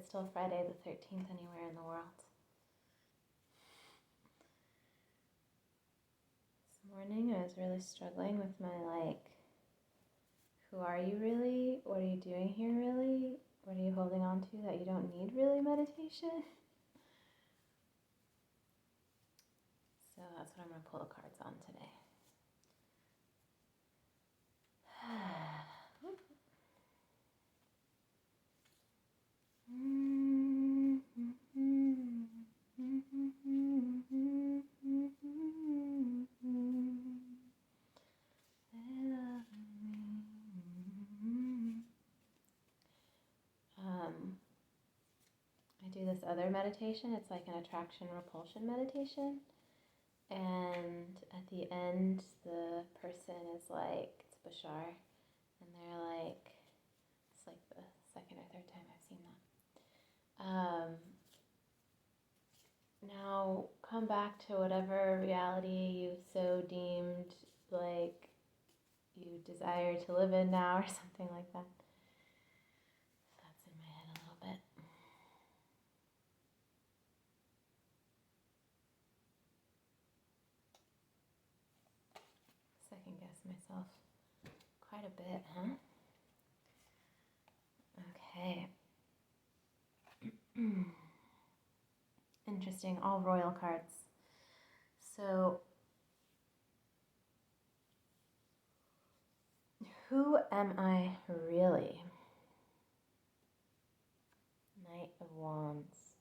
it's still Friday the 13th anywhere in the world. This morning I was really struggling with my who are you really? What are you doing here really? What are you holding on to that you don't need really meditation? So that's what I'm going to pull the cards on today. I do this other meditation. It's like an attraction repulsion meditation. And at the end, the person is like, it's Bashar, and they're like, it's like the second or third time I've seen that. Now come back to whatever reality you so deemed like you desire to live in now, or something like that. That's in my head a little bit. Second guess myself quite a bit, huh? Okay. Interesting, all royal cards. So, who am I really? Knight of Wands.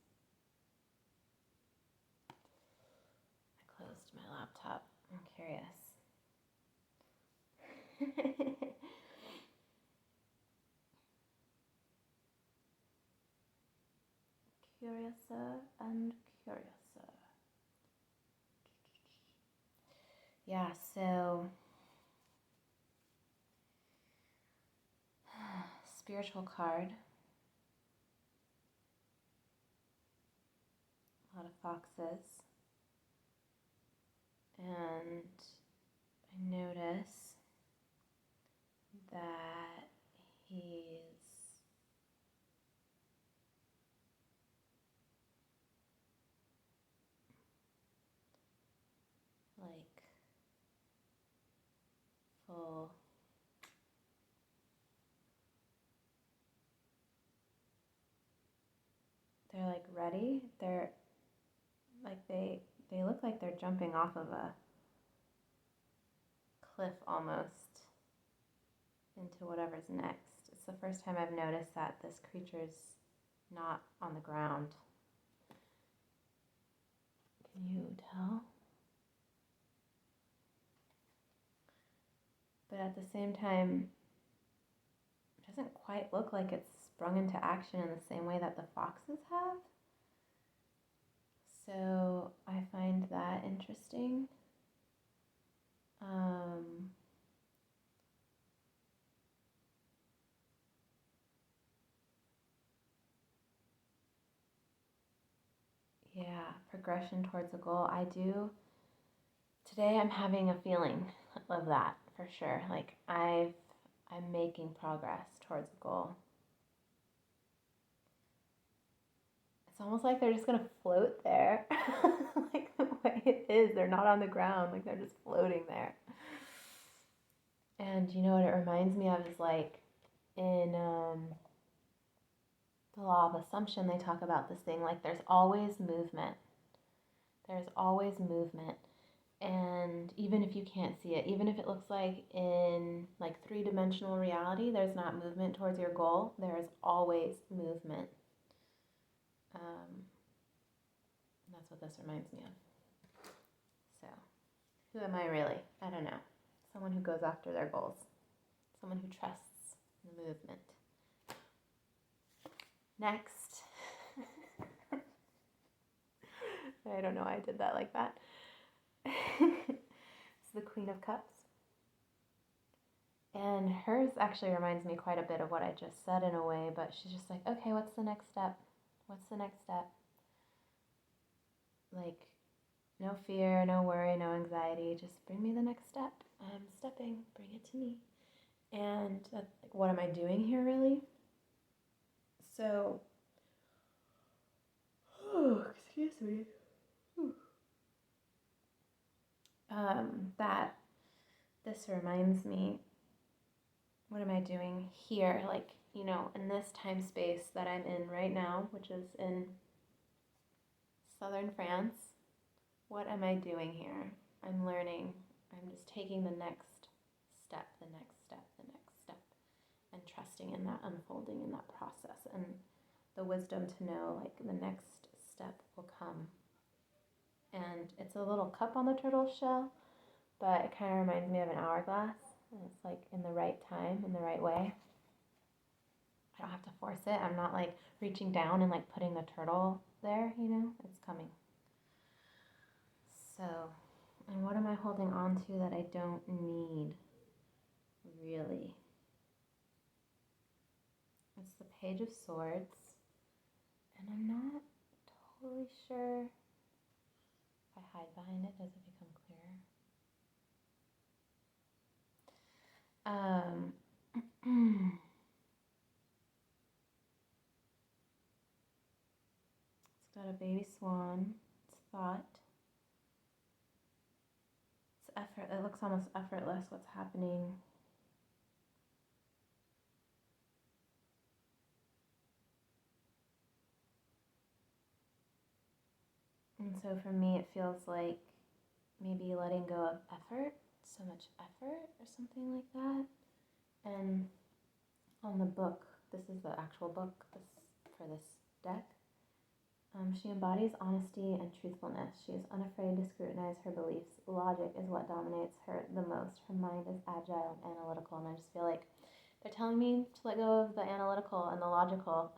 I closed my laptop. I'm curious. Curiouser and curiouser. Yeah, so spiritual card. A lot of foxes. And I notice that he's like full they're like ready. They're like they look like they're jumping off of a cliff almost into whatever's next. It's the first time I've noticed that this creature's not on the ground. Can you tell? But at the same time, it doesn't quite look like it's sprung into action in the same way that the foxes have. So I find that interesting. Yeah, progression towards a goal. Today I'm having a feeling of that for sure. Like I'm making progress towards a goal. It's almost like they're just gonna float there. Like the way it is, they're not on the ground, like they're just floating there. And you know what it reminds me of is like in the law of assumption, they talk about this thing like there's always movement. There's always movement. And even if you can't see it, even if it looks like in like three-dimensional reality, there's not movement towards your goal, there is always movement. That's what this reminds me of. So, who am I really? I don't know. Someone who goes after their goals. Someone who trusts the movement. Next. I don't know why I did that like that. It's the Queen of Cups. And hers actually reminds me quite a bit of what I just said in a way, but she's just like, okay, what's the next step? What's the next step? Like, no fear, no worry, no anxiety. Just bring me the next step. I'm stepping. Bring it to me. And like, what am I doing here, really? So me. That this reminds me, what am I doing here? Like, you know, in this time space that I'm in right now, which is in southern France, what am I doing here? I'm learning. I'm just taking the next step, the next step, the next step, and trusting in that unfolding, in that process, and the wisdom to know, like, the next step will come. And it's a little cup on the turtle shell, but it kind of reminds me of an hourglass. And it's like in the right time, in the right way. I don't have to force it. I'm not like reaching down and like putting the turtle there, you know? It's coming. So, and what am I holding on to that I don't need, really? It's the Page of Swords. And I'm not totally sure. If I hide behind it, does it become clearer? It's got a baby swan. It's thought. It's effort. It looks almost effortless what's happening. And so for me, it feels like maybe letting go of effort, so much effort or something like that. And on the book, this is the actual book for this deck. She embodies honesty and truthfulness. She is unafraid to scrutinize her beliefs. Logic is what dominates her the most. Her mind is agile and analytical. And I just feel like they're telling me to let go of the analytical and the logical.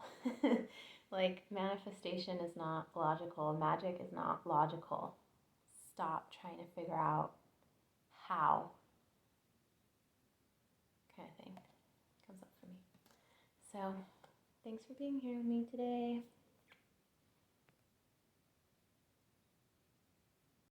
Like, manifestation is not logical. Magic is not logical. Stop trying to figure out how, kind of thing comes up for me. So, thanks for being here with me today.